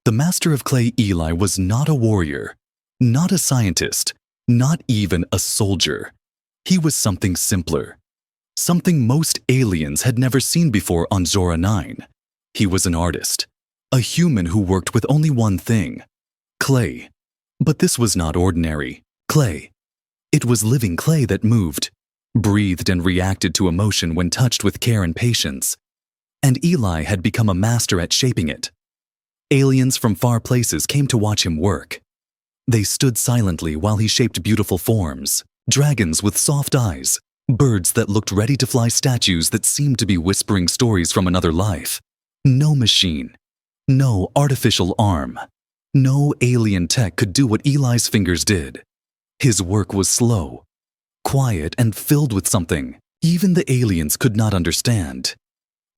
The master of clay Eli was not a warrior, not a scientist, not even a soldier. He was something simpler, something most aliens had never seen before on Zora 9. He was an artist, a human who worked with only one thing: clay. But this was not ordinary clay. It was living clay that moved, breathed and reacted to emotion when touched with care and patience. And Eli had become a master at shaping it. Aliens from far places came to watch him work. They stood silently while he shaped beautiful forms, dragons with soft eyes, birds that looked ready to fly, statues that seemed to be whispering stories from another life. No machine, no artificial arm, no alien tech could do what Eli's fingers did. His work was slow, quiet, and filled with something even the aliens could not understand.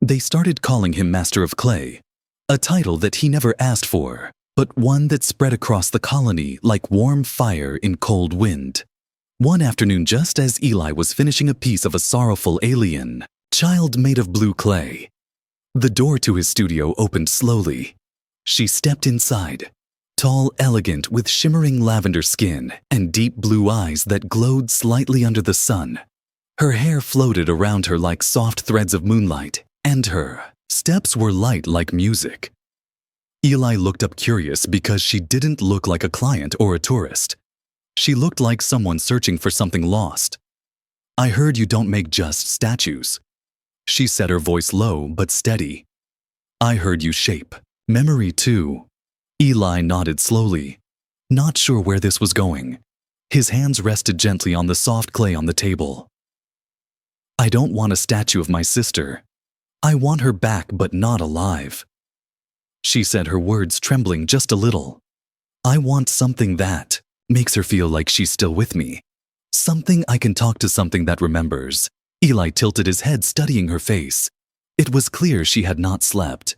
They started calling him Master of Clay, a title that he never asked for, but one that spread across the colony like warm fire in cold wind. One afternoon, just as Eli was finishing a piece of a sorrowful alien child made of blue clay, the door to his studio opened slowly. She stepped inside, tall, elegant, with shimmering lavender skin and deep blue eyes that glowed slightly under the sun. Her hair floated around her like soft threads of moonlight, and her steps were light like music. Eli looked up curious because she didn't look like a client or a tourist. She looked like someone searching for something lost. "I heard you don't make just statues," she said, her voice low but steady. "I heard you shape memory too." Eli nodded slowly, not sure where this was going. His hands rested gently on the soft clay on the table. "I don't want a statue of my sister. I want her back, but not alive," she said, her words trembling just a little. "I want something that makes her feel like she's still with me. Something I can talk to, something that remembers." Eli tilted his head, studying her face. It was clear she had not slept.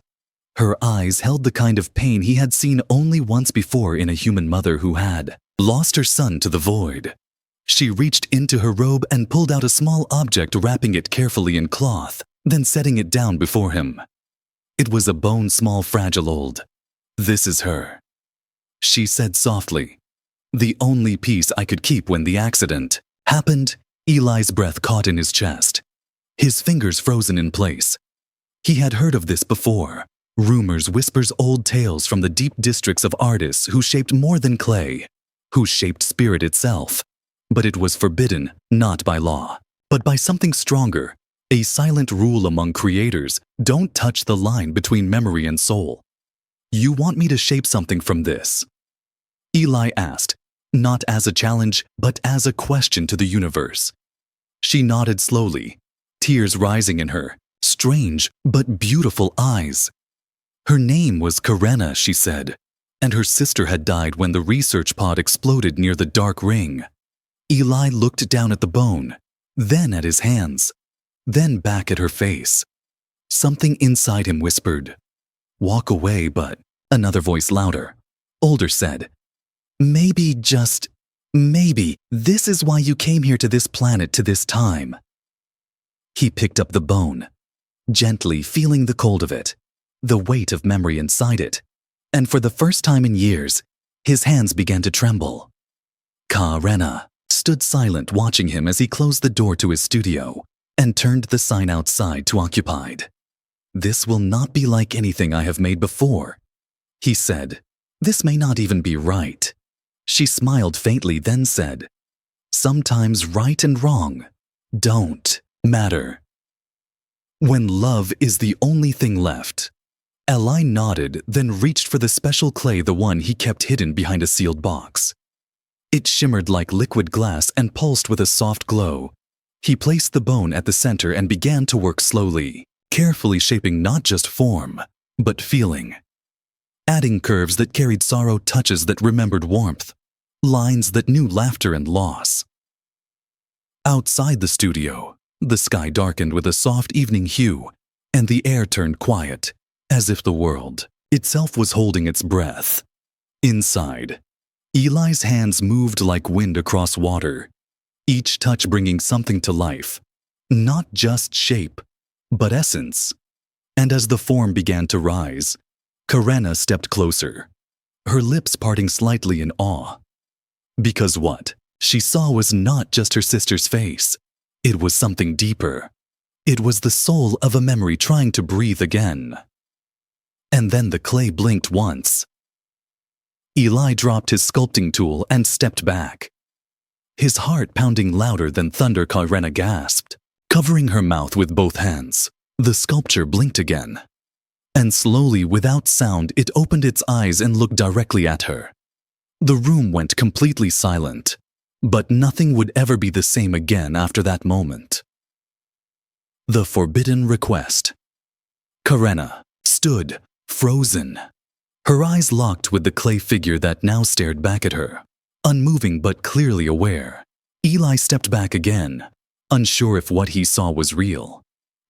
Her eyes held the kind of pain he had seen only once before in a human mother who had lost her son to the void. She reached into her robe and pulled out a small object, wrapping it carefully in cloth, then setting it down before him. It was a bone, small, fragile, old. "This is her," she said softly. "The only piece I could keep when the accident happened." Eli's breath caught in his chest, his fingers frozen in place. He had heard of this before. Rumors, whispers, old tales from the deep districts of artists who shaped more than clay, who shaped spirit itself. But it was forbidden, not by law, but by something stronger, a silent rule among creators: don't touch the line between memory and soul. "You want me to shape something from this?" Eli asked, not as a challenge, but as a question to the universe. She nodded slowly, tears rising in her strange but beautiful eyes. Her name was Karena, she said, and her sister had died when the research pod exploded near the dark ring. Eli looked down at the bone, then at his hands, then back at her face. Something inside him whispered, "Walk away," but another voice, louder, older, said, "Maybe, just maybe, this is why you came here to this planet, to this time." He picked up the bone, gently feeling the cold of it, the weight of memory inside it, and for the first time in years, his hands began to tremble. Karena stood silent, watching him as he closed the door to his studio and turned the sign outside to occupied. "This will not be like anything I have made before," he said. "This may not even be right." She smiled faintly, then said, "Sometimes right and wrong don't matter. When love is the only thing left." Eli nodded, then reached for the special clay, the one he kept hidden behind a sealed box. It shimmered like liquid glass and pulsed with a soft glow. He placed the bone at the center and began to work slowly, carefully shaping not just form, but feeling. Adding curves that carried sorrow, touches that remembered warmth, lines that knew laughter and loss. Outside the studio, the sky darkened with a soft evening hue, and the air turned quiet, as if the world itself was holding its breath. Inside, Eli's hands moved like wind across water, each touch bringing something to life, not just shape, but essence. And as the form began to rise, Karena stepped closer, her lips parting slightly in awe. Because what she saw was not just her sister's face. It was something deeper. It was the soul of a memory trying to breathe again. And then the clay blinked once. Eli dropped his sculpting tool and stepped back. His heart pounding louder than thunder. Karena gasped. Covering her mouth with both hands, the sculpture blinked again. And slowly, without sound, it opened its eyes and looked directly at her. The room went completely silent, but nothing would ever be the same again after that moment. The forbidden request. Karena stood, frozen. Her eyes locked with the clay figure that now stared back at her, unmoving but clearly aware. Eli stepped back again, unsure if what he saw was real.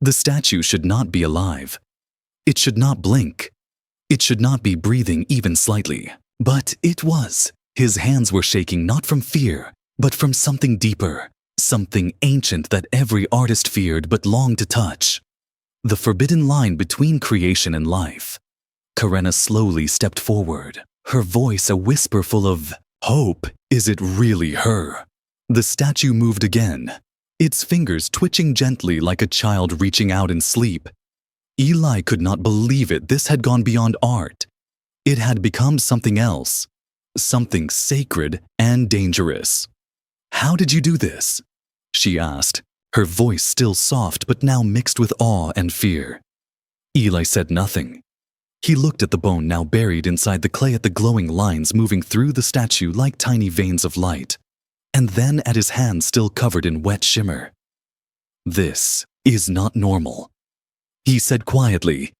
The statue should not be alive. It should not blink. It should not be breathing even slightly. But it was. His hands were shaking not from fear, but from something deeper, something ancient that every artist feared but longed to touch. The forbidden line between creation and life. Karena slowly stepped forward, her voice a whisper full of hope. Is it really her? The statue moved again, its fingers twitching gently like a child reaching out in sleep. Eli could not believe it. This had gone beyond art. It had become something else, something sacred and dangerous. How did you do this? She asked, her voice still soft but now mixed with awe and fear. Eli said nothing. He looked at the bone now buried inside the clay, at the glowing lines moving through the statue like tiny veins of light, and then at his hands still covered in wet shimmer. This is not normal, he said quietly.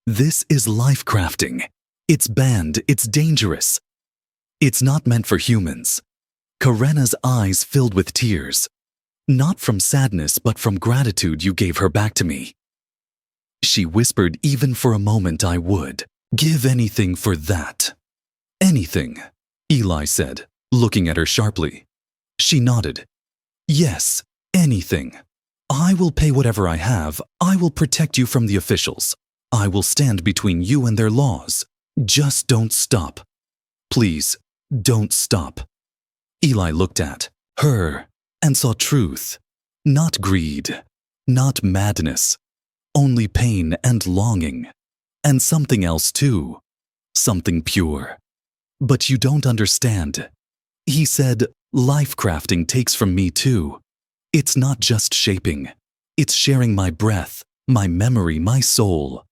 This is life crafting. It's banned, it's dangerous. It's not meant for humans. Karena's eyes filled with tears. Not from sadness, but from gratitude. You gave her back to me. She whispered, even for a moment I would give anything for that. Anything, Eli said, looking at her sharply. She nodded. Yes, anything. I will pay whatever I have. I will protect you from the officials. I will stand between you and their laws. Just don't stop. Please, don't stop. Eli looked at her and saw truth, not greed, not madness, only pain and longing, and something else too, something pure. But you don't understand. He said, life crafting takes from me too. It's not just shaping. It's sharing my breath, my memory, my soul.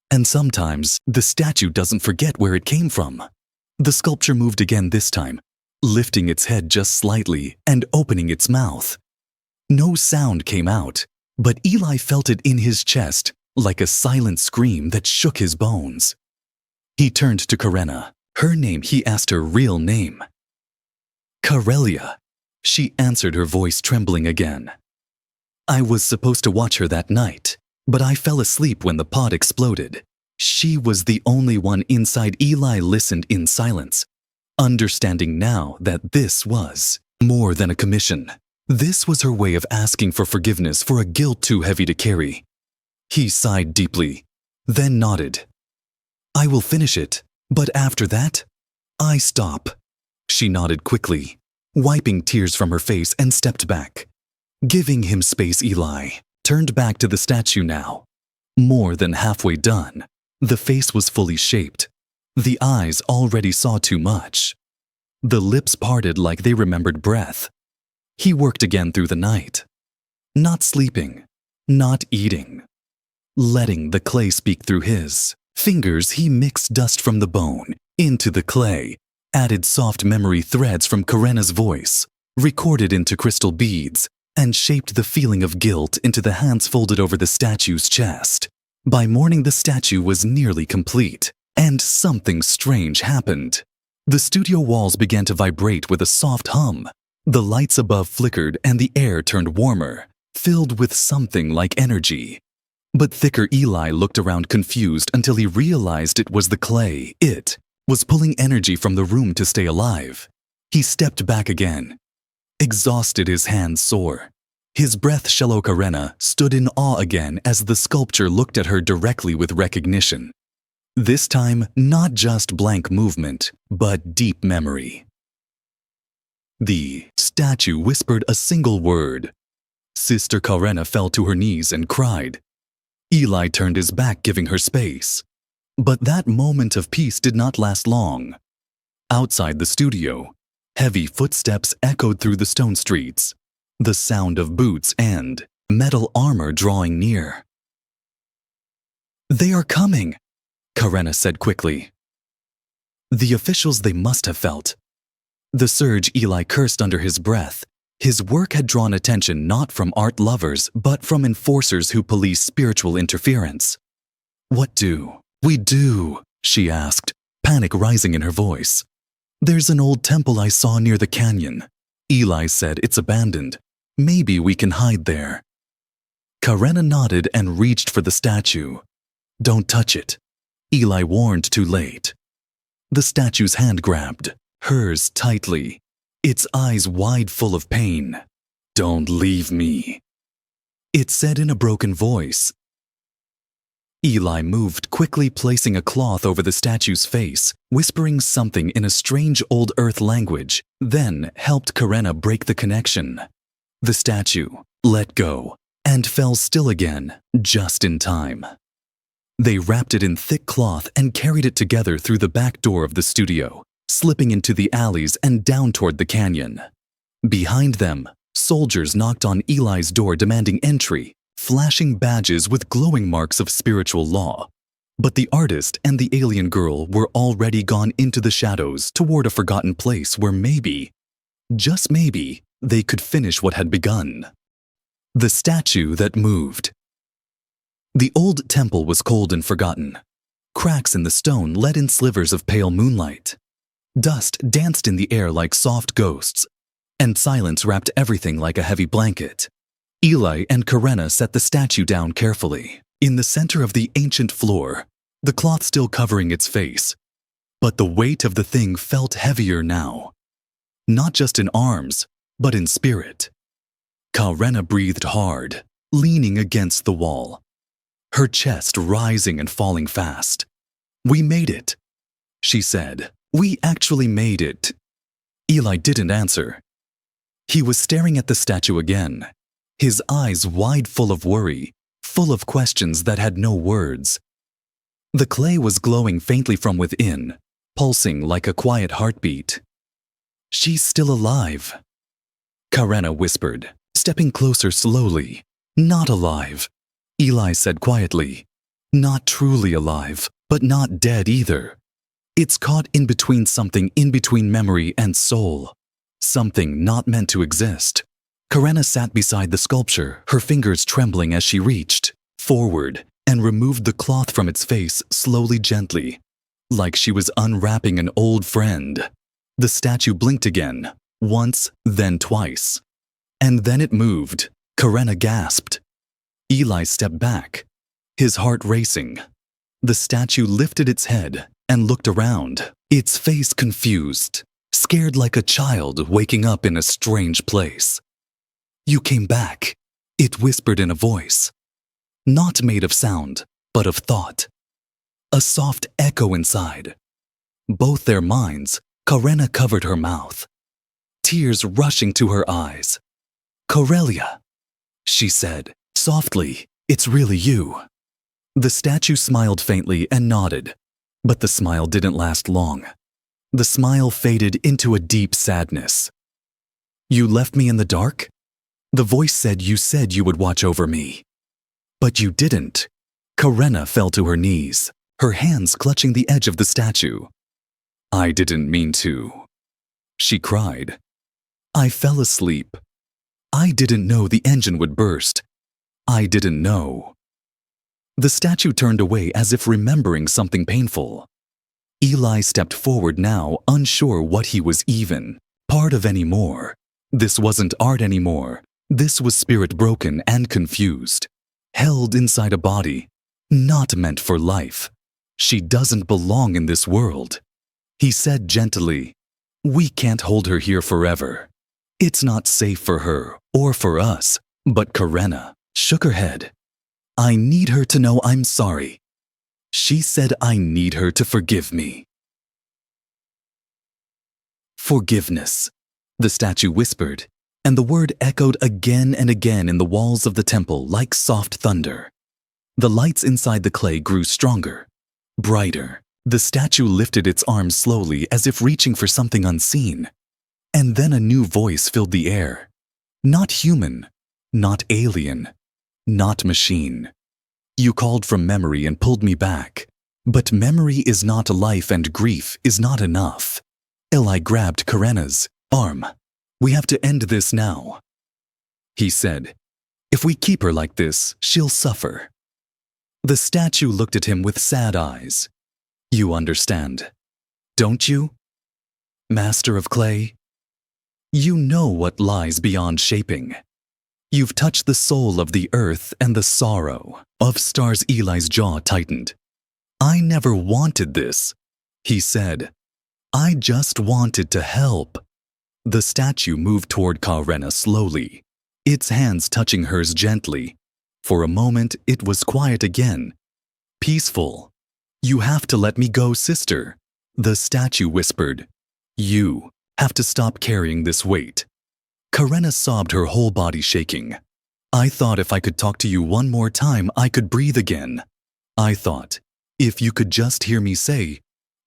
And sometimes the statue doesn't forget where it came from. The sculpture moved again this time, lifting its head just slightly and opening its mouth. No sound came out, but Eli felt it in his chest like a silent scream that shook his bones. He turned to Karena. Her name, he asked her real name. Karelia, she answered, her voice trembling again. I was supposed to watch her that night, but I fell asleep when the pod exploded. She was the only one inside. Eli listened in silence, understanding now that this was more than a commission. This was her way of asking for forgiveness for a guilt too heavy to carry. He sighed deeply, then nodded. I will finish it, but after that, I stop. She nodded quickly, wiping tears from her face, and stepped back. Giving him space, Eli turned back to the statue now. More than halfway done, the face was fully shaped. The eyes already saw too much. The lips parted like they remembered breath. He worked again through the night. Not sleeping, not eating. Letting the clay speak through his fingers, he mixed dust from the bone into the clay, added soft memory threads from Karena's voice, recorded into crystal beads, and shaped the feeling of guilt into the hands folded over the statue's chest. By morning, the statue was nearly complete, and something strange happened. The studio walls began to vibrate with a soft hum. The lights above flickered and the air turned warmer, filled with something like energy. But thicker. Eli looked around confused until he realized it was the clay. It was pulling energy from the room to stay alive. He stepped back again, exhausted, his hands sore. His breath shallow. Karena stood in awe again as the sculpture looked at her directly with recognition. This time, not just blank movement, but deep memory. The statue whispered a single word. Sister Karena fell to her knees and cried. Eli turned his back, giving her space. But that moment of peace did not last long. Outside the studio, heavy footsteps echoed through the stone streets, the sound of boots and metal armor drawing near. "They are coming," Karena said quickly. The officials, they must have felt. The surge, Eli cursed under his breath. His work had drawn attention not from art lovers, but from enforcers who police spiritual interference. "What do we do?" she asked, panic rising in her voice. "There's an old temple I saw near the canyon." Eli said, "It's abandoned. Maybe we can hide there." Karena nodded and reached for the statue. "Don't touch it," Eli warned too late. The statue's hand grabbed hers tightly, its eyes wide full of pain. "Don't leave me," it said in a broken voice. Eli moved quickly, placing a cloth over the statue's face, whispering something in a strange old earth language, then helped Karena break the connection. The statue let go and fell still again, just in time. They wrapped it in thick cloth and carried it together through the back door of the studio, slipping into the alleys and down toward the canyon. Behind them, soldiers knocked on Eli's door demanding entry, flashing badges with glowing marks of spiritual law. But the artist and the alien girl were already gone into the shadows toward a forgotten place where maybe, just maybe, they could finish what had begun. The statue that moved. The old temple was cold and forgotten. Cracks in the stone let in slivers of pale moonlight. Dust danced in the air like soft ghosts, and silence wrapped everything like a heavy blanket. Eli and Karena set the statue down carefully, in the center of the ancient floor, the cloth still covering its face. But the weight of the thing felt heavier now. Not just in arms, but in spirit. Karena breathed hard, leaning against the wall, her chest rising and falling fast. "We made it," she said. "We actually made it." Eli didn't answer. He was staring at the statue again, his eyes wide full of worry, full of questions that had no words. The clay was glowing faintly from within, pulsing like a quiet heartbeat. "She's still alive," Karena whispered, stepping closer slowly. "Not alive," Eli said quietly. "Not truly alive, but not dead either. It's caught in between something, in between memory and soul. Something not meant to exist." Karena sat beside the sculpture, her fingers trembling as she reached forward and removed the cloth from its face slowly, gently, like she was unwrapping an old friend. The statue blinked again, once, then twice. And then it moved. Karena gasped. Eli stepped back, his heart racing. The statue lifted its head and looked around, its face confused, scared like a child waking up in a strange place. "You came back," it whispered in a voice, not made of sound, but of thought. A soft echo inside. Both their minds, Karena covered her mouth, tears rushing to her eyes. "Corellia," she said, softly, "it's really you." The statue smiled faintly and nodded, but the smile didn't last long. The smile faded into a deep sadness. "You left me in the dark?" The voice said you would watch over me. "But you didn't." Karena fell to her knees, her hands clutching the edge of the statue. "I didn't mean to," she cried. "I fell asleep. I didn't know the engine would burst. I didn't know." The statue turned away as if remembering something painful. Eli stepped forward now, unsure what he was even part of anymore. This wasn't art anymore. This was spirit broken and confused, held inside a body, not meant for life. She doesn't belong in this world. He said gently, "We can't hold her here forever. It's not safe for her or for us." But Karena shook her head. "I need her to know I'm sorry," She said I need her to forgive me. Forgiveness, the statue whispered, and the word echoed again and again in the walls of the temple like soft thunder. The lights inside the clay grew stronger, brighter. The statue lifted its arms slowly as if reaching for something unseen. And then a new voice filled the air. Not human, not alien, not machine. You called from memory and pulled me back. But memory is not life and grief is not enough. Eli grabbed Karena's arm. We have to end this now. He said, if we keep her like this, she'll suffer. The statue looked at him with sad eyes. You understand, don't you? Master of clay? You know what lies beyond shaping. You've touched the soul of the earth and the sorrow of stars. Eli's jaw tightened. I never wanted this, he said. I just wanted to help. The statue moved toward Karena slowly, its hands touching hers gently. For a moment, it was quiet again. Peaceful. You have to let me go, sister, the statue whispered. You have to stop carrying this weight. Karena sobbed, her whole body shaking. I thought if I could talk to you one more time, I could breathe again. I thought, if you could just hear me say,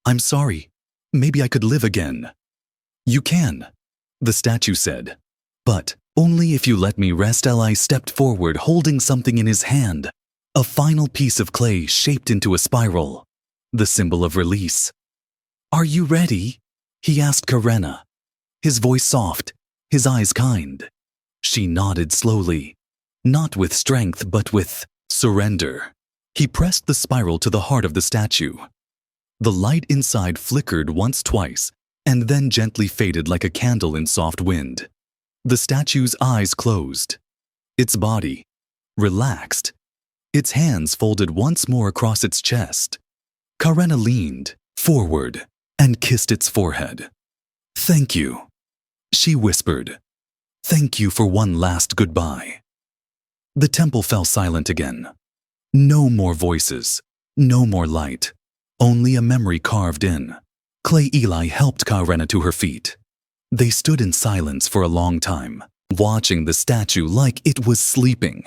I'm sorry, maybe I could live again. You can, the statue said, but only if you let me rest. Eli stepped forward, holding something in his hand, a final piece of clay shaped into a spiral, the symbol of release. Are you ready? He asked Karena, his voice soft, his eyes kind. She nodded slowly, not with strength but with surrender. He pressed the spiral to the heart of the statue. The light inside flickered once, twice, and then gently faded like a candle in soft wind. The statue's eyes closed. Its body relaxed. Its hands folded once more across its chest. Karena leaned forward and kissed its forehead. Thank you, she whispered. Thank you for one last goodbye. The temple fell silent again. No more voices, no more light, only a memory carved in. Clay. Eli helped Karena to her feet. They stood in silence for a long time, watching the statue like it was sleeping.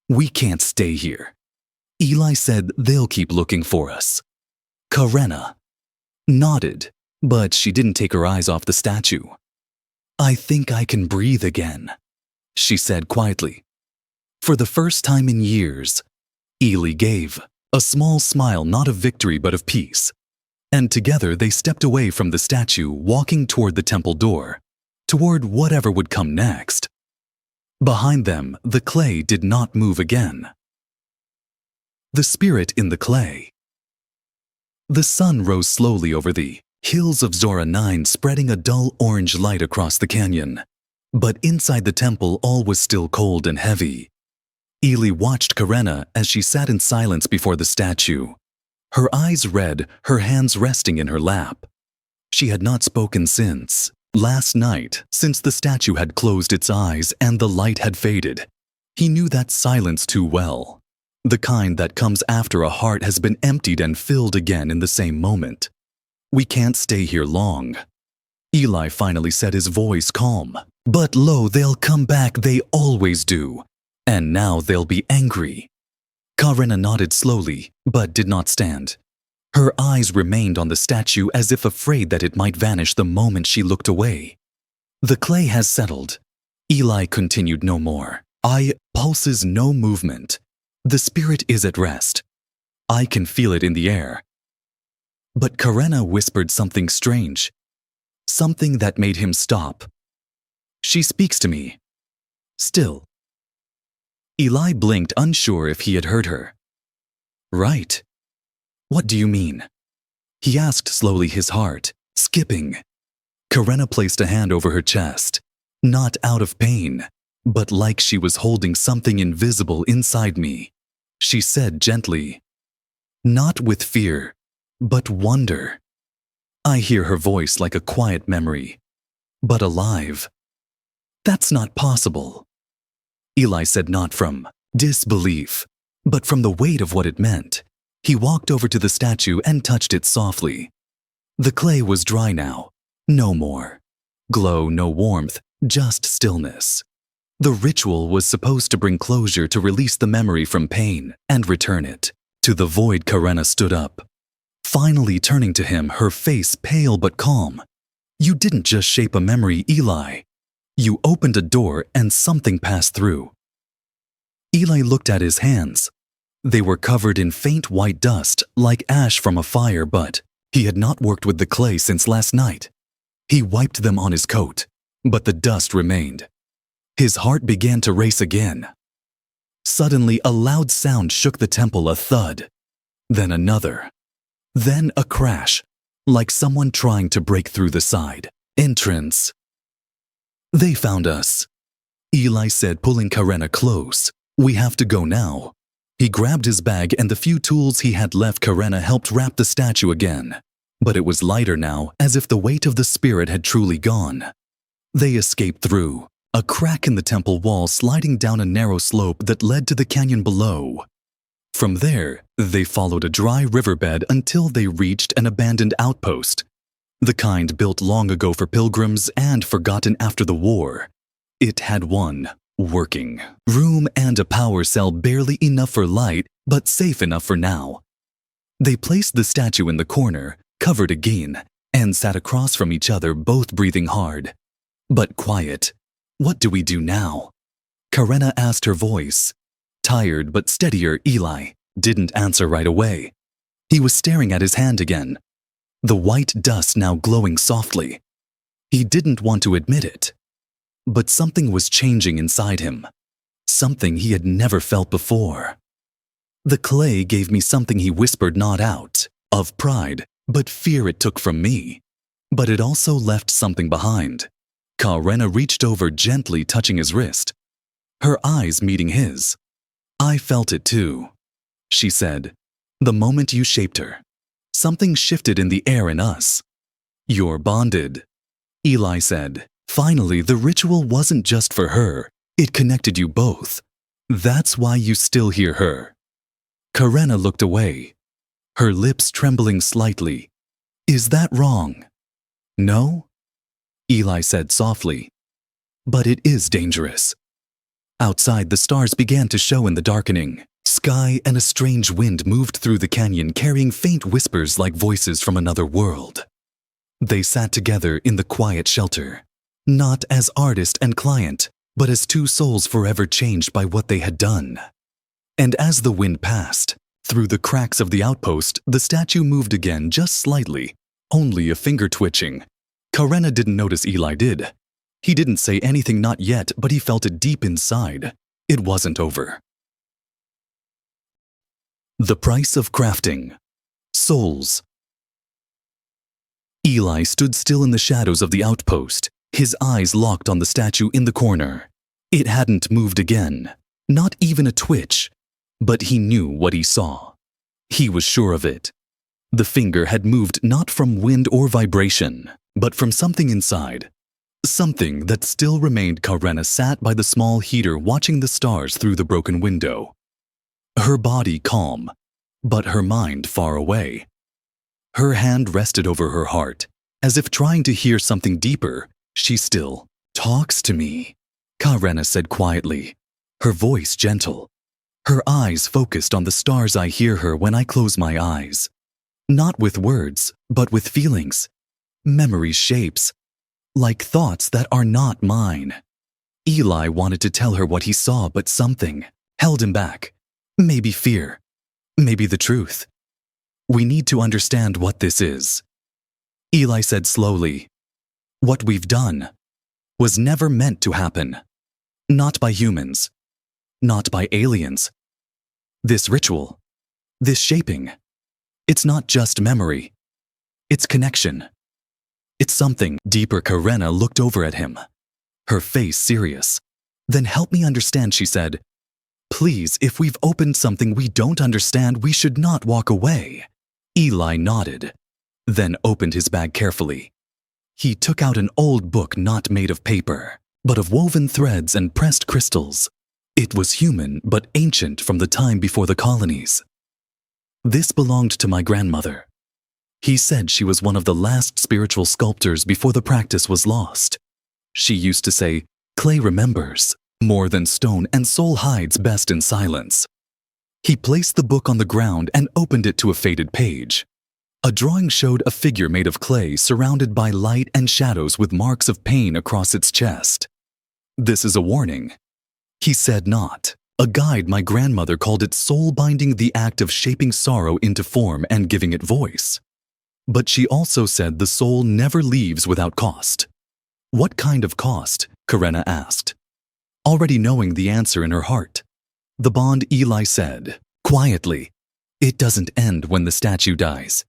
We can't stay here. Eli said they'll keep looking for us. Karena nodded, but she didn't take her eyes off the statue. I think I can breathe again, she said quietly. For the first time in years, Eli gave a small smile, not of victory but of peace. And together they stepped away from the statue, walking toward the temple door, toward whatever would come next. Behind them, the clay did not move again. The spirit in the clay. The sun rose slowly over the hills of Zora 9, spreading a dull orange light across the canyon. But inside the temple, all was still cold and heavy. Eli watched Karena as she sat in silence before the statue, her eyes red, her hands resting in her lap. She had not spoken since last night, since the statue had closed its eyes and the light had faded. He knew that silence too well, the kind that comes after a heart has been emptied and filled again in the same moment. We can't stay here long, Eli finally said, his voice calm. But lo, they'll come back, they always do. And now they'll be angry. Karena nodded slowly, but did not stand. Her eyes remained on the statue as if afraid that it might vanish the moment she looked away. The clay has settled. Eli continued no more. Pulses no movement. The spirit is at rest. I can feel it in the air. But Karena whispered something strange. Something that made him stop. She speaks to me. Still. Eli blinked, unsure if he had heard her. Right. What do you mean? He asked slowly, his heart skipping. Karena placed a hand over her chest, not out of pain, but like she was holding something invisible inside me. She said gently, not with fear, but wonder. I hear her voice like a quiet memory, but alive. That's not possible. Eli said, not from disbelief, but from the weight of what it meant. He walked over to the statue and touched it softly. The clay was dry now. No more. Glow, no warmth, just stillness. The ritual was supposed to bring closure, to release the memory from pain and return it. To the void, Karenna stood up, finally turning to him, her face pale but calm. You didn't just shape a memory, Eli. You opened a door and something passed through. Eli looked at his hands. They were covered in faint white dust, like ash from a fire, but he had not worked with the clay since last night. He wiped them on his coat, but the dust remained. His heart began to race again. Suddenly, a loud sound shook the temple, a thud, then another, then a crash, like someone trying to break through the side. Entrance. They found us, Eli said, pulling Karenna close. We have to go now. He grabbed his bag and the few tools he had left. Karenna helped wrap the statue again, but it was lighter now, as if the weight of the spirit had truly gone. They escaped through a crack in the temple wall, sliding down a narrow slope that led to the canyon below. From there, they followed a dry riverbed until they reached an abandoned outpost, the kind built long ago for pilgrims and forgotten after the war. It had one working room and a power cell, barely enough for light, but safe enough for now. They placed the statue in the corner, covered again, and sat across from each other, both breathing hard, but quiet. What do we do now? Karenna asked, her voice tired but steadier. Eli didn't answer right away. He was staring at his hand again, the white dust now glowing softly. He didn't want to admit it, but something was changing inside him, something he had never felt before. The clay gave me something, he whispered, not out of pride, but fear it took from me. But it also left something behind. Karenna reached over, gently touching his wrist, her eyes meeting his. I felt it too, she said. The moment you shaped her, something shifted in the air in us. You're bonded, Eli said. Finally, the ritual wasn't just for her. It connected you both. That's why you still hear her. Karenna looked away, her lips trembling slightly. Is that wrong? No, Eli said softly. But it is dangerous. Outside, the stars began to show in the darkening sky, and a strange wind moved through the canyon, carrying faint whispers like voices from another world. They sat together in the quiet shelter, not as artist and client, but as two souls forever changed by what they had done. And as the wind passed through the cracks of the outpost, the statue moved again, just slightly, only a finger twitching. Karenna didn't notice. Eli did. He didn't say anything, not yet, but he felt it deep inside. It wasn't over. The price of crafting. Souls. Eli stood still in the shadows of the outpost, his eyes locked on the statue in the corner. It hadn't moved again, not even a twitch, but he knew what he saw. He was sure of it. The finger had moved not from wind or vibration, but from something inside. Something that still remained. Karenna sat by the small heater, watching the stars through the broken window. Her body calm, but her mind far away. Her hand rested over her heart, as if trying to hear something deeper. She still talks to me, Karenna said quietly, her voice gentle. Her eyes focused on the stars. I hear her when I close my eyes. Not with words, but with feelings. Memories, shapes, like thoughts that are not mine. Eli wanted to tell her what he saw, but something held him back. Maybe fear, maybe the truth. We need to understand what this is, Eli said slowly. What we've done was never meant to happen. Not by humans, not by aliens. This ritual, this shaping, it's not just memory. It's connection. It's something deeper. Karenna looked over at him, her face serious. Then help me understand, she said. Please, if we've opened something we don't understand, we should not walk away. Eli nodded, then opened his bag carefully. He took out an old book, not made of paper, but of woven threads and pressed crystals. It was human, but ancient, from the time before the colonies. This belonged to my grandmother. He said she was one of the last spiritual sculptors before the practice was lost. She used to say, "Clay remembers more than stone, and soul hides best in silence." He placed the book on the ground and opened it to a faded page. A drawing showed a figure made of clay surrounded by light and shadows with marks of pain across its chest. "This is a warning," he said, not a guide. My grandmother called it soul-binding, the act of shaping sorrow into form and giving it voice. But she also said the soul never leaves without cost. "What kind of cost?" Karena asked, already knowing the answer in her heart. "The bond," Eli said, quietly. "It doesn't end when the statue dies.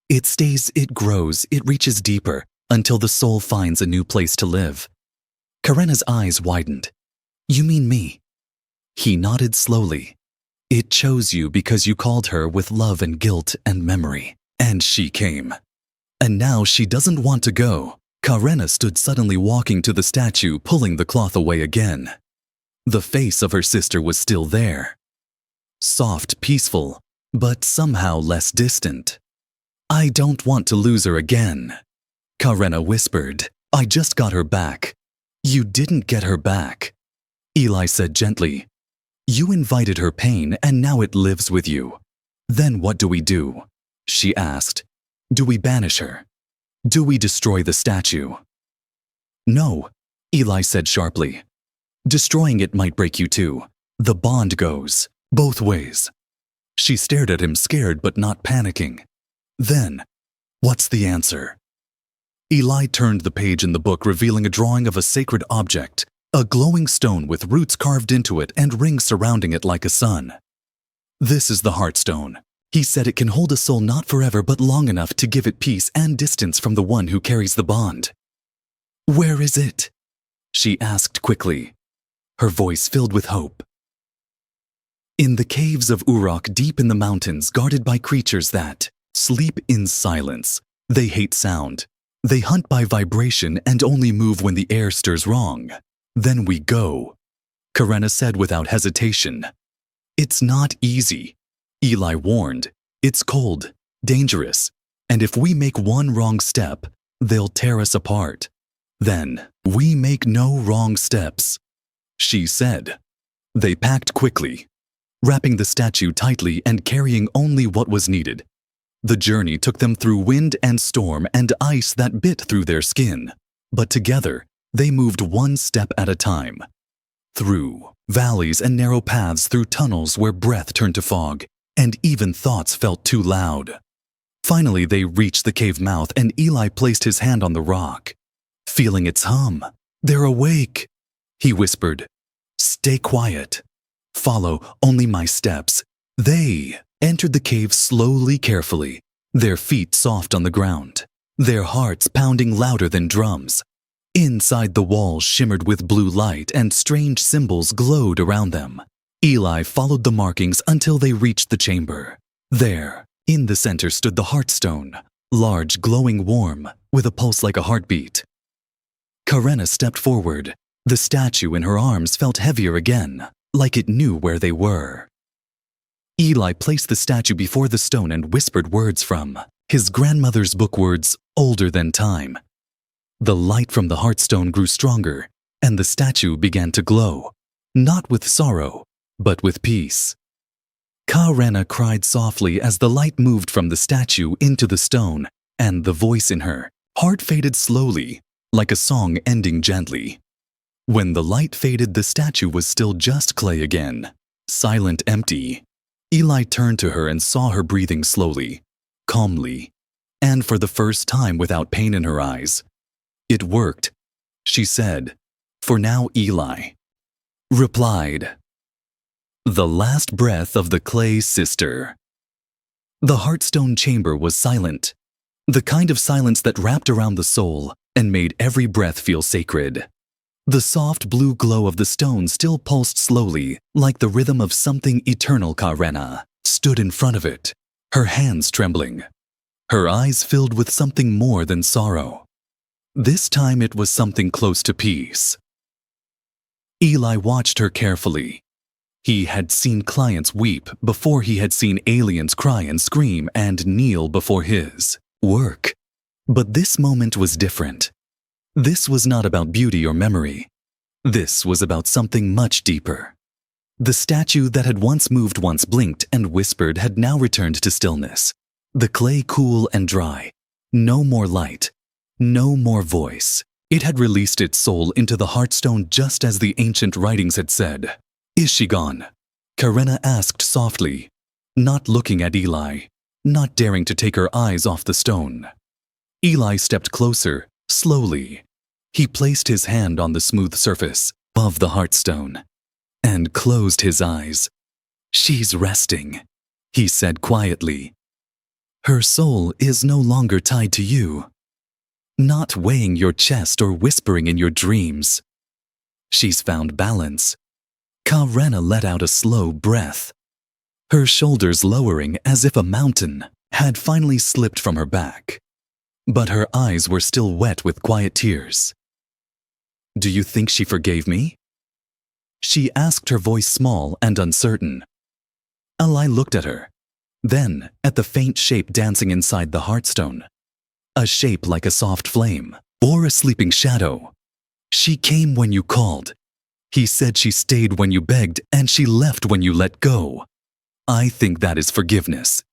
It stays, it grows, it reaches deeper, until the soul finds a new place to live." Karena's eyes widened. "You mean me?" He nodded slowly. "It chose you because you called her with love and guilt and memory. And she came. And now she doesn't want to go." Karena stood suddenly, walking to the statue, pulling the cloth away again. The face of her sister was still there. Soft, peaceful, but somehow less distant. "I don't want to lose her again," Karena whispered. "I just got her back." "You didn't get her back," Eli said gently. "You invited her pain and now it lives with you. Then what do we do?" she asked. "Do we banish her? Do we destroy the statue?" "No," Eli said sharply. "Destroying it might break you too. The bond goes both ways." She stared at him, scared but not panicking. "Then, what's the answer?" Eli turned the page in the book, revealing a drawing of a sacred object, a glowing stone with roots carved into it and rings surrounding it like a sun. "This is the Heartstone." He said, "It can hold a soul not forever but long enough to give it peace and distance from the one who carries the bond." "Where is it?" she asked quickly, her voice filled with hope. "In the caves of Urok, deep in the mountains, guarded by creatures that sleep in silence. They hate sound. They hunt by vibration and only move when the air stirs wrong. Then we go," Karena said without hesitation. "It's not easy," Eli warned. "It's cold, dangerous, and if we make one wrong step, they'll tear us apart. Then we make no wrong steps," she said. They packed quickly, wrapping the statue tightly and carrying only what was needed. The journey took them through wind and storm and ice that bit through their skin, but together they moved one step at a time. Through valleys and narrow paths, through tunnels where breath turned to fog, and even thoughts felt too loud. Finally, they reached the cave mouth, and Eli placed his hand on the rock, feeling its hum. "They're awake," he whispered. "Stay quiet. Follow only my steps." They entered the cave slowly, carefully, their feet soft on the ground, their hearts pounding louder than drums. Inside, the walls shimmered with blue light and strange symbols glowed around them. Eli followed the markings until they reached the chamber. There, in the center, stood the Heartstone, large, glowing, warm, with a pulse like a heartbeat. Karena stepped forward. The statue in her arms felt heavier again, like it knew where they were. Eli placed the statue before the stone and whispered words from his grandmother's book, words older than time. The light from the Heartstone grew stronger, and the statue began to glow, not with sorrow, but with peace. Karena cried softly as the light moved from the statue into the stone, and the voice in her heart faded slowly, like a song ending gently. When the light faded, the statue was still just clay again, silent, empty. Eli turned to her and saw her breathing slowly, calmly, and for the first time without pain in her eyes. "It worked," she said. "For now," Eli replied. The last breath of the clay sister. The Heartstone chamber was silent, the kind of silence that wrapped around the soul and made every breath feel sacred. The soft blue glow of the stone still pulsed slowly, like the rhythm of something eternal. Karena stood in front of it, her hands trembling, her eyes filled with something more than sorrow. This time it was something close to peace. Eli watched her carefully. He had seen clients weep before he had seen aliens cry and scream and kneel before his work. But this moment was different. This was not about beauty or memory. This was about something much deeper. The statue that had once moved, once blinked and whispered, had now returned to stillness. The clay cool and dry. No more light. No more voice. It had released its soul into the heartstone just as the ancient writings had said. "Is she gone?" Karena asked softly, not looking at Eli, not daring to take her eyes off the stone. Eli stepped closer, slowly. He placed his hand on the smooth surface above the heartstone and closed his eyes. "She's resting," he said quietly. "Her soul is no longer tied to you, not weighing your chest or whispering in your dreams. She's found balance." Karena let out a slow breath, her shoulders lowering as if a mountain had finally slipped from her back. But her eyes were still wet with quiet tears. "Do you think she forgave me?" she asked, her voice small and uncertain. Eli looked at her, then at the faint shape dancing inside the heartstone. A shape like a soft flame or a sleeping shadow. "She came when you called. He said she stayed when you begged, and she left when you let go. I think that is forgiveness."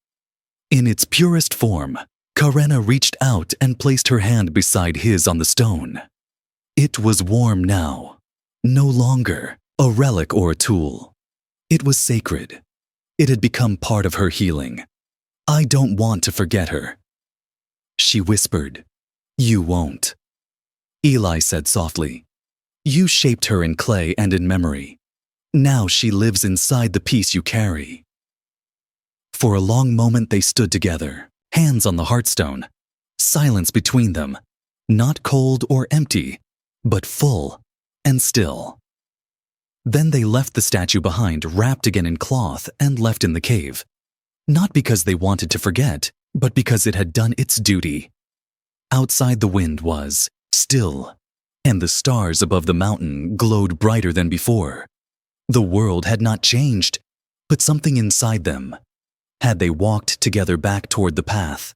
In its purest form, Karena reached out and placed her hand beside his on the stone. It was warm now, no longer a relic or a tool. It was sacred. It had become part of her healing. "I don't want to forget her," she whispered. "You won't," Eli said softly. "You shaped her in clay and in memory. Now she lives inside the piece you carry." For a long moment they stood together, hands on the heartstone, silence between them, not cold or empty, but full and still. Then they left the statue behind, wrapped again in cloth, and left in the cave. Not because they wanted to forget, but because it had done its duty. Outside the wind was still, and the stars above the mountain glowed brighter than before. The world had not changed, but something inside them. Had they walked together back toward the path,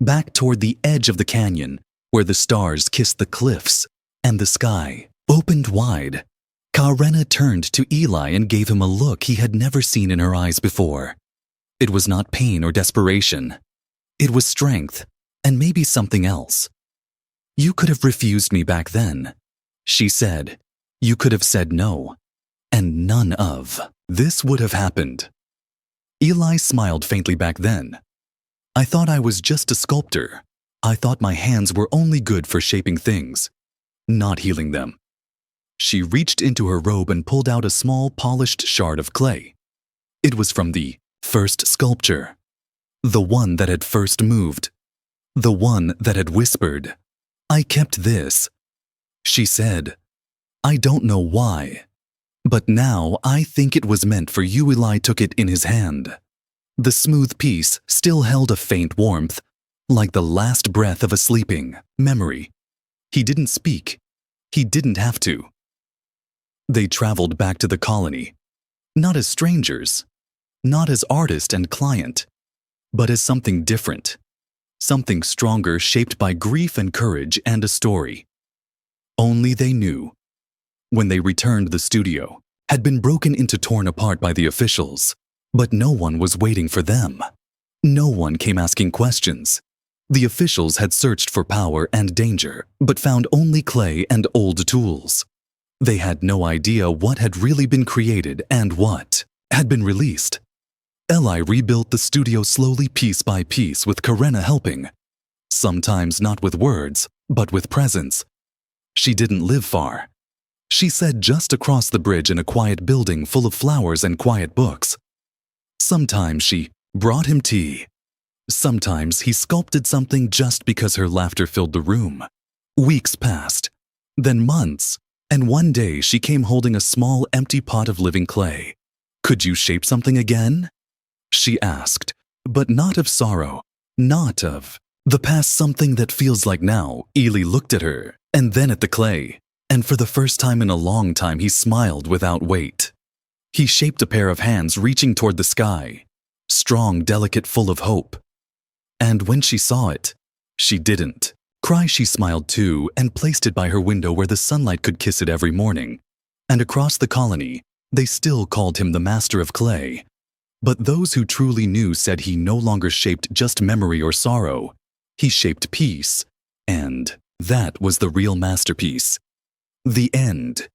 back toward the edge of the canyon, where the stars kissed the cliffs and the sky opened wide, Karena turned to Eli and gave him a look he had never seen in her eyes before. It was not pain or desperation. It was strength, and maybe something else. "You could have refused me back then," she said. "You could have said no, and none of this would have happened." Eli smiled faintly back then. "I thought I was just a sculptor. I thought my hands were only good for shaping things, not healing them." She reached into her robe and pulled out a small polished shard of clay. It was from the first sculpture, the one that had first moved, the one that had whispered. "I kept this," she said. "I don't know why, but now I think it was meant for you." Eli took it in his hand. The smooth piece still held a faint warmth, like the last breath of a sleeping memory. He didn't speak. He didn't have to. They traveled back to the colony, not as strangers, not as artist and client, but as something different, something stronger, shaped by grief and courage and a story. Only they knew. When they returned, the studio had been broken into, torn apart by the officials, but no one was waiting for them. No one came asking questions. The officials had searched for power and danger, but found only clay and old tools. They had no idea what had really been created and what had been released. Eli rebuilt the studio slowly, piece by piece, with Karena helping. Sometimes not with words, but with presence. She didn't live far. She said just across the bridge in a quiet building full of flowers and quiet books. Sometimes she brought him tea. Sometimes he sculpted something just because her laughter filled the room. Weeks passed, then months, and one day she came holding a small empty pot of living clay. "Could you shape something again?" she asked, but not of sorrow, not of the past, something that feels like now. Eli looked at her, and then at the clay, and for the first time in a long time he smiled without weight. He shaped a pair of hands reaching toward the sky, strong, delicate, full of hope. And when she saw it, she didn't cry. She smiled too and placed it by her window where the sunlight could kiss it every morning. And across the colony, they still called him the master of clay. But those who truly knew said he no longer shaped just memory or sorrow. He shaped peace, and that was the real masterpiece. The end.